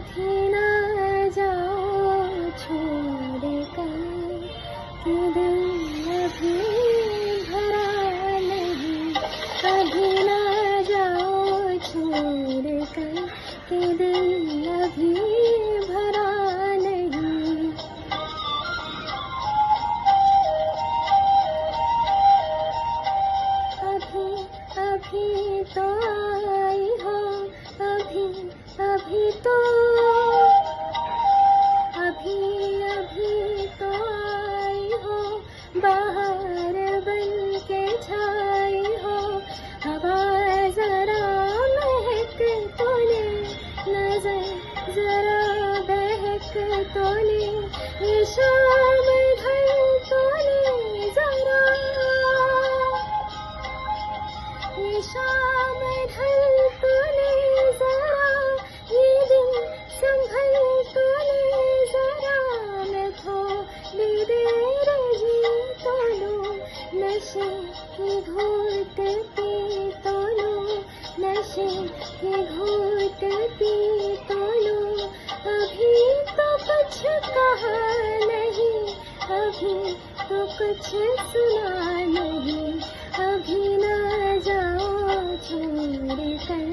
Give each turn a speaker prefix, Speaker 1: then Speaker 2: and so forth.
Speaker 1: अभी ना जाओ छोड़ कर, कि दिल अभी भरा नहीं। अभी ना जाओ छोड़ कर, कि दिल अभी भरा नहीं। अभी तो आई हो, अभी तो, अभी तो आई हो, बाहर बन के छाई हो। हवा जरा महक तो ले, नजर जरा बहक तो ले, ये शाम ढल तो ले जरा, ये शाम ढल तो ले जरा, ये दिन संभल तो ले जरा। मैं थोड़ी देर जी तो लूं, नशे की घूंट पी तो लूं, नशे की घूंट पी तो लूं। अभी तो कुछ कहा नहीं, अभी तो कुछ सुना नहीं। अभी ना जाओ छोड़ कर,